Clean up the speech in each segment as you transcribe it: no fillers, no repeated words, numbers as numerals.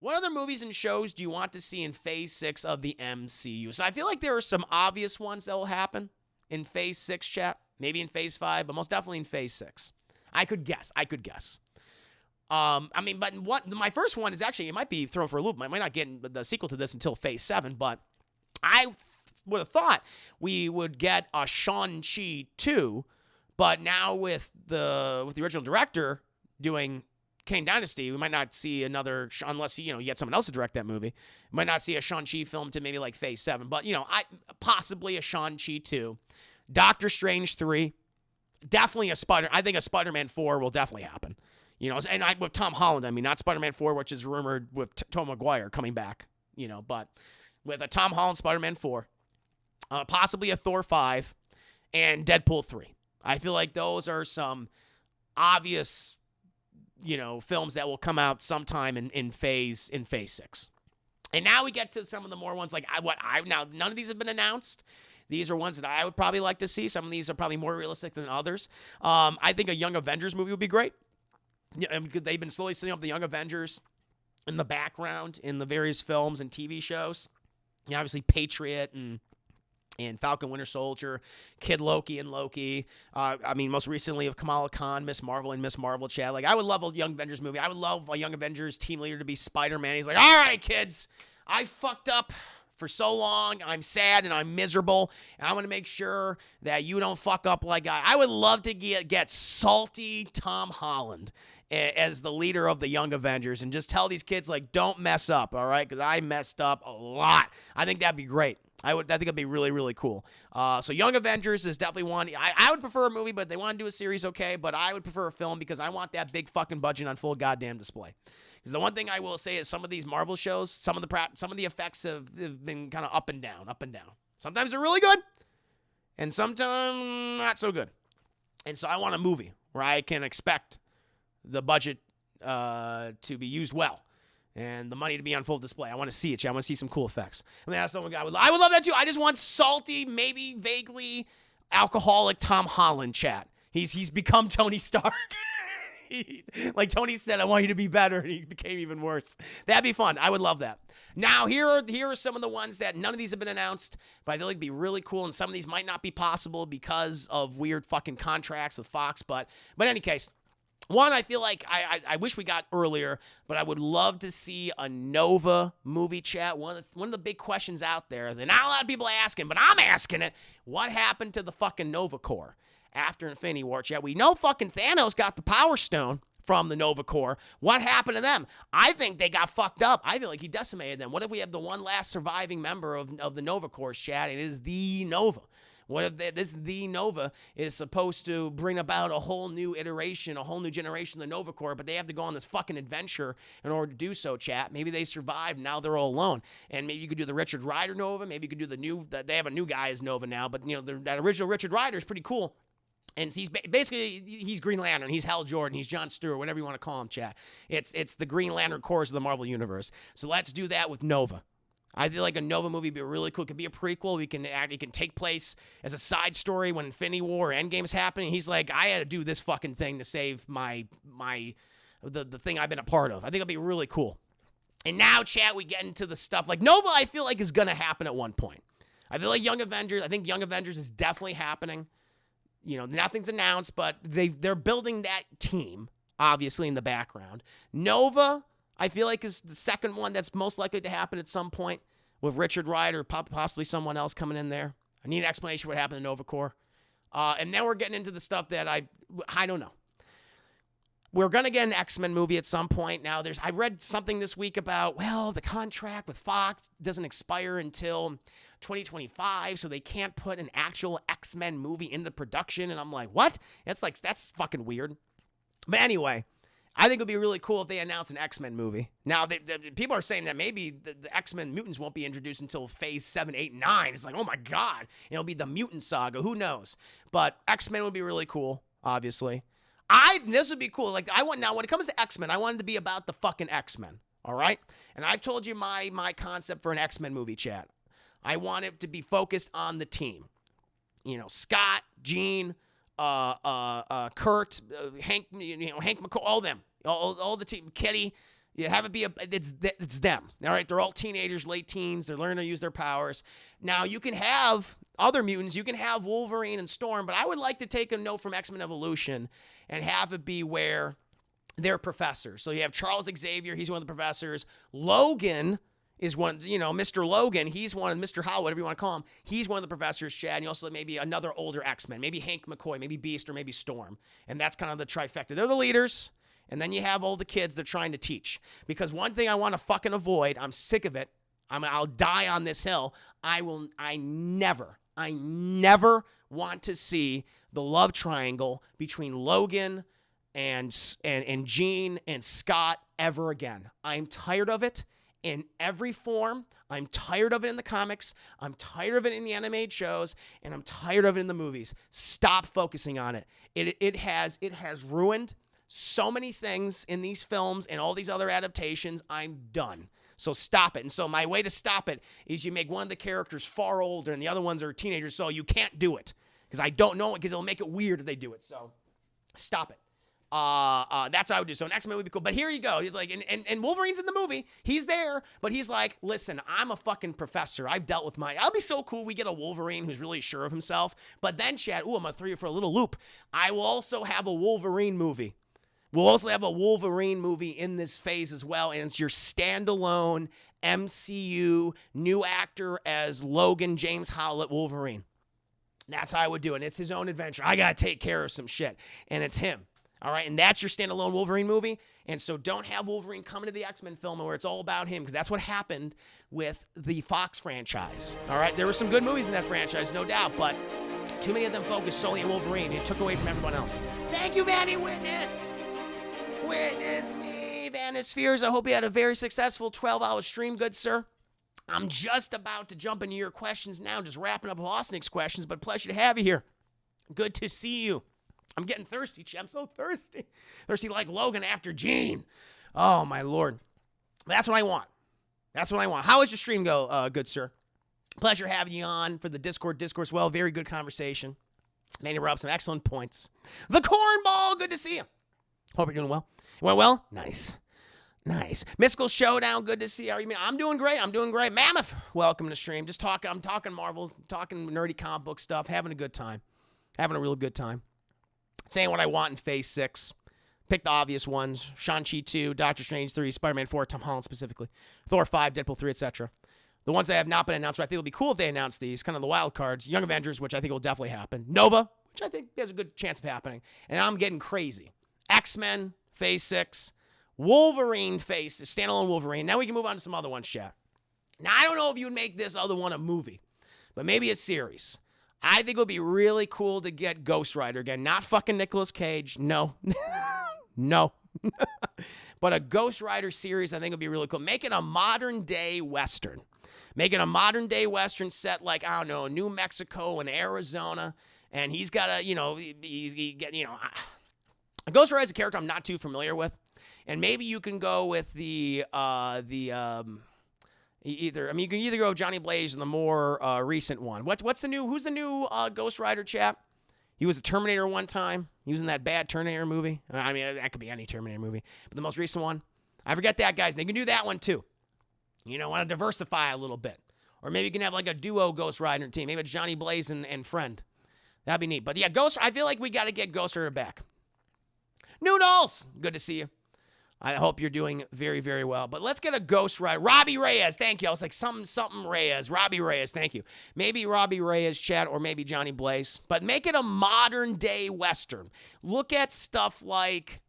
what other movies and shows do you want to see in Phase 6 of the MCU? So I feel like there are some obvious ones that will happen in Phase 6, chat. Maybe in Phase 5, but most definitely in Phase 6. I could guess. But what my first one is actually, it might be thrown for a loop. I might not get the sequel to this until Phase 7, but I would have thought we would get a Shang-Chi 2, but now with the original director doing Kang Dynasty, we might not see another, unless you get someone else to direct that movie. We might not see a Shang-Chi film to maybe like Phase 7, but possibly a Shang-Chi 2, Doctor Strange 3, definitely I think a Spider-Man 4 will definitely happen. With Tom Holland, not Spider-Man 4, which is rumored with Tom Maguire coming back, but with a Tom Holland Spider-Man 4, possibly a Thor 5, and Deadpool 3. I feel like those are some obvious, films that will come out sometime in phase 6. And now we get to some of the more ones now none of these have been announced. These are ones that I would probably like to see. Some of these are probably more realistic than others. I think a Young Avengers movie would be great. Yeah, they've been slowly setting up the Young Avengers in the background in the various films and TV shows. Obviously Patriot and Falcon Winter Soldier, Kid Loki and Loki. Most recently of Kamala Khan, Miss Marvel and Miss Marvel, Chad. I would love a Young Avengers movie. I would love a Young Avengers team leader to be Spider-Man. He's like, all right, kids, I fucked up for so long. I'm sad and I'm miserable, and I want to make sure that you don't fuck up like I would love to get salty Tom Holland as the leader of the Young Avengers and just tell these kids, don't mess up, all right? Because I messed up a lot. I think that'd be great. I think it'd be really, really cool. So Young Avengers is definitely one. I would prefer a movie, but if they want to do a series, okay. But I would prefer a film because I want that big fucking budget on full goddamn display. Because the one thing I will say is some of these Marvel shows, some of the effects have been kind of up and down. Sometimes they're really good, and sometimes not so good. And so I want a movie where I can expect the budget to be used well and the money to be on full display. I want to see it. I want to see some cool effects. That's something I would love that too. I just want salty, maybe vaguely alcoholic Tom Holland, chat. He's become Tony Stark. Like Tony said, I want you to be better, and he became even worse. That'd be fun. I would love that. Now, here are some of the ones that none of these have been announced, but I feel like it'd be really cool, and some of these might not be possible because of weird fucking contracts with Fox, but in any case, one I feel like I wish we got earlier, but I would love to see a Nova movie, chat. One of the big questions out there that not a lot of people are asking, but I'm asking it. What happened to the fucking Nova Corps after Infinity War, chat? We know fucking Thanos got the Power Stone from the Nova Corps. What happened to them? I think they got fucked up. I feel like he decimated them. What if we have the one last surviving member of the Nova Corps, chat? It is the Nova. What if the Nova is supposed to bring about a whole new iteration, a whole new generation of the Nova Corps, but they have to go on this fucking adventure in order to do so, chat? Maybe they survived, now they're all alone. And maybe you could do the Richard Rider Nova. Maybe you could do they have a new guy as Nova now, but that original Richard Rider is pretty cool. And he's he's Green Lantern, he's Hal Jordan, he's John Stewart, whatever you want to call him, chat. It's the Green Lantern Corps of the Marvel Universe. So let's do that with Nova. I feel like a Nova movie would be really cool. It could be a prequel. It can take place as a side story when Infinity War or Endgame is happening. He's like, I had to do this fucking thing to save the thing I've been a part of. I think it'll be really cool. And now, chat, we get into the stuff like Nova. I feel like is gonna happen at one point. I feel like Young Avengers. I think Young Avengers is definitely happening. Nothing's announced, but they're building that team obviously in the background. Nova, I feel like, is the second one that's most likely to happen at some point with Richard Rider, possibly someone else coming in there. I need an explanation what happened to Nova Corps. And then we're getting into the stuff that I don't know. We're going to get an X-Men movie at some point. Now, I read something this week about, the contract with Fox doesn't expire until 2025, so they can't put an actual X-Men movie in the production. And I'm like, what? That's fucking weird. But anyway, I think it would be really cool if they announce an X-Men movie. Now, people are saying that maybe the X-Men mutants won't be introduced until Phase 7, 8, 9. It's like, oh my God. It'll be the mutant saga. Who knows? But X-Men would be really cool, obviously. This would be cool. When it comes to X-Men, I want it to be about the fucking X-Men, all right? And I've told you my concept for an X-Men movie, chat. I want it to be focused on the team. Scott, Jean, Kurt, Hank, Hank McCoy, all them. All the team, Kitty, You have it be it's them. All right, they're all teenagers, late teens. They're learning to use their powers. Now you can have other mutants. You can have Wolverine and Storm, but I would like to take a note from X-Men Evolution and have it be where they're professors. So you have Charles Xavier. He's one of the professors. Logan is one. Mr. Logan. He's one of Mr. Howell, whatever you want to call him. He's one of the professors. Chad. And you also have maybe another older X-Men, maybe Hank McCoy, maybe Beast, or maybe Storm. And that's kind of the trifecta. They're the leaders. And then you have all the kids they're trying to teach. Because one thing I want to fucking avoid, I'm sick of it. I'll die on this hill. I never want to see the love triangle between Logan and Jean and Scott ever again. I'm tired of it in every form. I'm tired of it in the comics. I'm tired of it in the animated shows, and I'm tired of it in the movies. Stop focusing on it. It has ruined so many things in these films and all these other adaptations. I'm done. So stop it. And so my way to stop it is you make one of the characters far older and the other ones are teenagers, so you can't do it. Because I don't know it, because it'll make it weird if they do it. So stop it. That's what I would do. So an X-Men would be cool. But here you go. Like, and Wolverine's in the movie. He's there, but he's like, listen, I'm a fucking professor. I've dealt with I'll be so cool we get a Wolverine who's really sure of himself. But then, Chad, I'm going to throw you for a little loop. I will also have a Wolverine movie. We'll also have a Wolverine movie in this phase as well, and it's your standalone MCU new actor as Logan James Howlett Wolverine. That's how I would do it. And it's his own adventure. I got to take care of some shit, and it's him. All right, and that's your standalone Wolverine movie. And so don't have Wolverine come into the X-Men film where it's all about him, because that's what happened with the Fox franchise. All right, there were some good movies in that franchise, no doubt, but too many of them focused solely on Wolverine. It took away from everyone else. Thank you, Vanny Witness. Witness me, Vanispheres. I hope you had a very successful 12-hour stream, good sir. I'm just about to jump into your questions now, just wrapping up Austin's questions, but pleasure to have you here. Good to see you. I'm getting thirsty, Chad. I'm so thirsty. Thirsty like Logan after Jean. Oh, my Lord. That's what I want. That's what I want. How is your stream go, good sir? Pleasure having you on for the Discord as well. Very good conversation. Manny Rob, some excellent points. The Cornball, good to see you. Hope you're doing well. Went well? Nice. Mystical Showdown, good to see you. How are you? I'm doing great. Mammoth, welcome to stream. I'm talking Marvel, talking nerdy comic book stuff, having a good time. Having a real good time. Saying what I want in Phase 6. Pick the obvious ones. Shang-Chi 2, Doctor Strange 3, Spider-Man 4, Tom Holland specifically, Thor 5, Deadpool 3, etc. The ones that have not been announced, but I think it would be cool if they announce these, kind of the wild cards. Young Avengers, which I think will definitely happen. Nova, which I think has a good chance of happening. And I'm getting crazy. X-Men, Phase 6. Wolverine standalone Wolverine. Now we can move on to some other ones, chat. Now, I don't know if you would make this other one a movie, but maybe a series. I think it would be really cool to get Ghost Rider again. Not fucking Nicolas Cage. No. No. But a Ghost Rider series, I think would be really cool. Make it a modern-day Western. Make it a modern-day Western set like, I don't know, New Mexico and Arizona. And he's got a, Ghost Rider is a character I'm not too familiar with. And maybe you can go with you can either go Johnny Blaze and the more recent one. Who's the new Ghost Rider chap? He was a Terminator one time. He was in that bad Terminator movie. I mean, that could be any Terminator movie. But the most recent one, I forget that guy's name. They can do that one too. Want to diversify a little bit. Or maybe you can have like a duo Ghost Rider team. Maybe it's Johnny Blaze and friend. That'd be neat. But yeah, I feel like we got to get Ghost Rider back. Noodles, good to see you. I hope you're doing very, very well. But let's get a Ghost Rider. Robbie Reyes, thank you. I was like, something Reyes. Robbie Reyes, thank you. Maybe Robbie Reyes, chat, or maybe Johnny Blaze. But make it a modern-day Western. Look at stuff like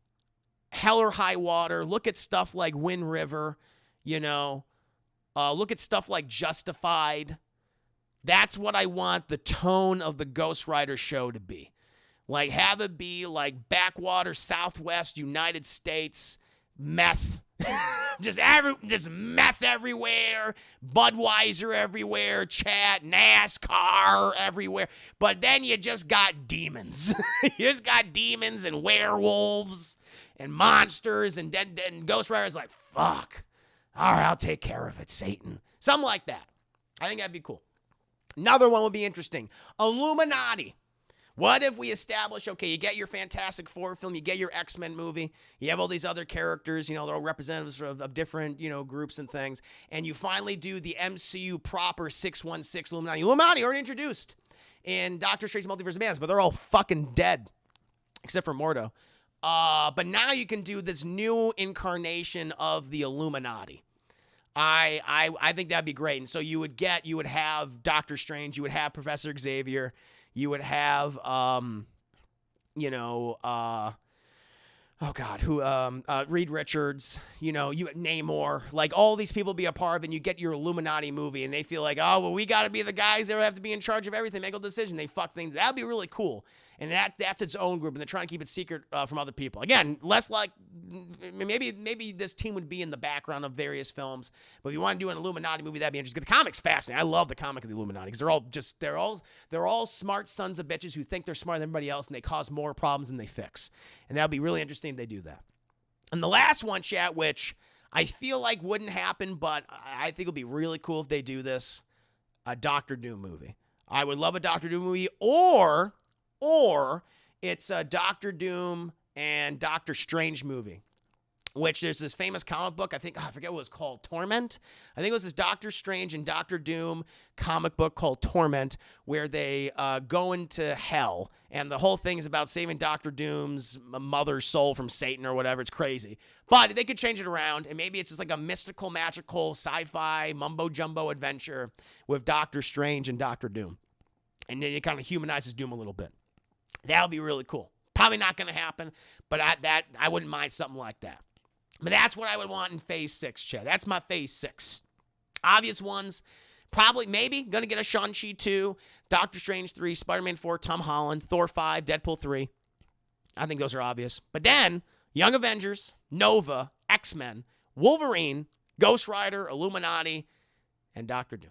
Hell or High Water. Look at stuff like Wind River, Look at stuff like Justified. That's what I want the tone of the Ghost Rider show to be. Like, have it be like backwater, Southwest, United States, meth. just meth everywhere, Budweiser everywhere, chat, NASCAR everywhere. But then you just got demons. You just got demons and werewolves and monsters. And then Ghost Rider's like, fuck. All right, I'll take care of it, Satan. Something like that. I think that'd be cool. Another one would be interesting. Illuminati. What if we establish, okay, you get your Fantastic Four film, you get your X-Men movie, you have all these other characters, they're all representatives of different, groups and things, and you finally do the MCU proper 616 Illuminati. Illuminati already introduced in Doctor Strange Multiverse of Madness, but they're all fucking dead, except for Mordo. But now you can do this new incarnation of the Illuminati. I think that'd be great. And so you would have Doctor Strange, you would have Professor Xavier, you would have, Reed Richards, you Namor, like all these people be a part of it, and you get your Illuminati movie, and they feel like, oh, well, we got to be the guys that have to be in charge of everything, make a decision. They fuck things. That'd be really cool. And that's its own group, and they're trying to keep it secret from other people. Again, less like maybe this team would be in the background of various films. But if you want to do an Illuminati movie, that'd be interesting. The comic's fascinating. I love the comic of the Illuminati because they're all smart sons of bitches who think they're smarter than everybody else, and they cause more problems than they fix. And that'd be really interesting if they do that. And the last one, chat, which I feel like wouldn't happen, but I think it'll be really cool if they do this, a Doctor Doom movie. I would love a Doctor Doom movie, or it's a Doctor Doom and Doctor Strange movie, which there's this famous comic book, I forget what it was called, Torment? I think it was this Doctor Strange and Doctor Doom comic book called Torment, where they go into hell, and the whole thing is about saving Doctor Doom's mother's soul from Satan or whatever. It's crazy. But they could change it around, and maybe it's just like a mystical, magical, sci-fi, mumbo-jumbo adventure with Doctor Strange and Doctor Doom. And then it kind of humanizes Doom a little bit. That would be really cool. Probably not going to happen, but I wouldn't mind something like that. But that's what I would want in Phase 6, Chad. That's my Phase 6. Obvious ones, maybe going to get a Shang-Chi 2, Doctor Strange 3, Spider-Man 4, Tom Holland, Thor 5, Deadpool 3. I think those are obvious. But then, Young Avengers, Nova, X-Men, Wolverine, Ghost Rider, Illuminati, and Doctor Doom.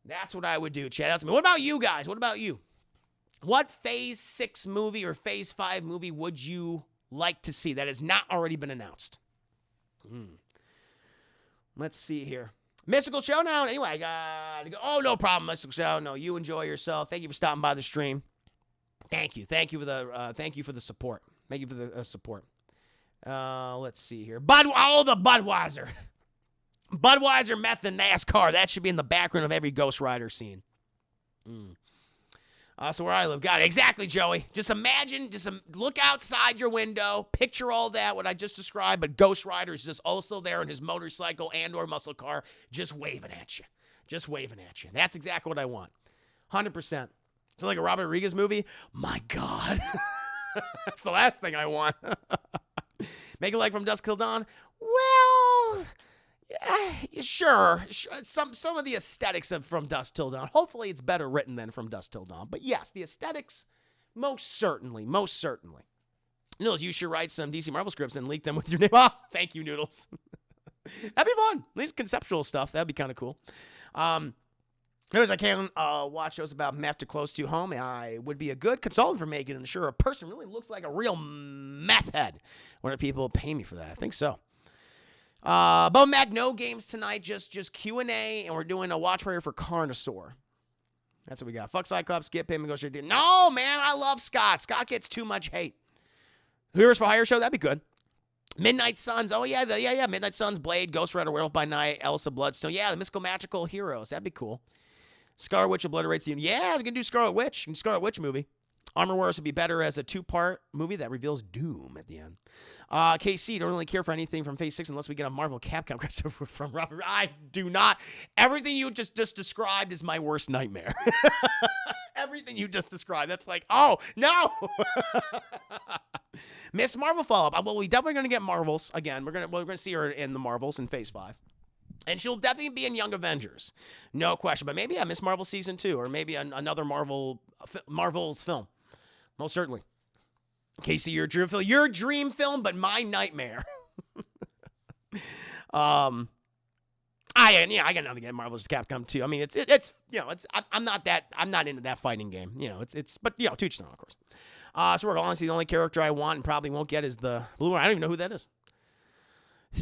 That's what I would do, Chad. That's me. What about you guys? What about you? What Phase 6 movie or Phase 5 movie would you like to see that has not already been announced? Let's see here. Mystical Showdown. Anyway, I got to go. Oh, no problem, Mystical Showdown. No, you enjoy yourself. Thank you for stopping by the stream. Thank you. Thank you for the support. Thank you for the support. Let's see here. The Budweiser. Budweiser, meth, and NASCAR. That should be in the background of every Ghost Rider scene. So where I live. Got it. Exactly, Joey. Just imagine, look outside your window, picture all that, what I just described, but Ghost Rider's just also there in his motorcycle and or muscle car, just waving at you. Just waving at you. That's exactly what I want. 100%. So like a Robert Rodriguez movie? My God. That's the last thing I want. Make it like From Dusk Till Dawn? Well... yeah, sure. Some of the aesthetics of From Dusk Till Dawn. Hopefully it's better written than From Dusk Till Dawn. But yes, the aesthetics, most certainly. Noodles, you should write some DC Marvel scripts and leak them with your name. Oh, thank you, Noodles. That'd be fun. At least conceptual stuff. That'd be kind of cool. Here's I can watch shows about meth to close to home. I would be a good consultant for making and sure a person really looks like a real meth head. Wonder if people pay me for that. I think so. Bo Mac, no games tonight, just Q&A, and we're doing a watch prayer for Carnosaur. That's what we got. Fuck Cyclops, skip him, and go straight to... No, man, I love Scott. Scott gets too much hate. Heroes for Hire show, that'd be good. Midnight Suns, oh yeah, Midnight Suns, Blade, Ghost Rider, Werewolf by Night, Elsa, Bloodstone. Yeah, the mystical magical heroes, that'd be cool. Scarlet Witch obliterates the... Yeah, I was going to do Scarlet Witch. Scarlet Witch movie. Armor Wars would be better as a 2-part movie that reveals Doom at the end. KC, don't really care for anything from Phase 6 unless we get a Marvel Capcom crossover from Robert. I do not. Everything you just described is my worst nightmare. Everything you just described. That's like, oh, no. Miss Marvel follow-up. Well, we definitely going to get Marvels again. We're going to see her in the Marvels in Phase 5. And she'll definitely be in Young Avengers. No question. But maybe, Miss Marvel Season 2 or maybe another Marvel's film. Most certainly. Casey, your dream film, but my nightmare. I got nothing against Marvel's Capcom 2. I mean, I'm not into that fighting game. But to each their own, of course. So we're honestly the only character I want and probably won't get is the blue one. I don't even know who that is. A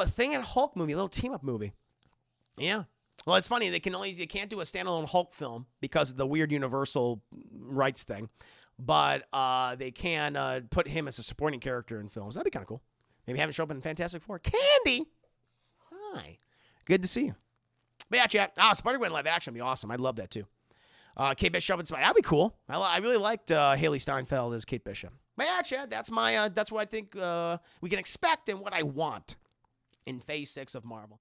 Thing and Hulk movie, a little team up movie. Yeah. Well, it's funny. You can't do a standalone Hulk film because of the weird Universal rights thing, but they can put him as a supporting character in films. That'd be kind of cool. Maybe have him show up in Fantastic Four. Candy, hi, good to see you. But yeah, chat. Spider-Gwen live action would be awesome. I'd love that too. Kate Bishop and Spider. That'd be cool. I really liked Haley Steinfeld as Kate Bishop. But yeah, chat. That's what I think we can expect and what I want in Phase 6 of Marvel.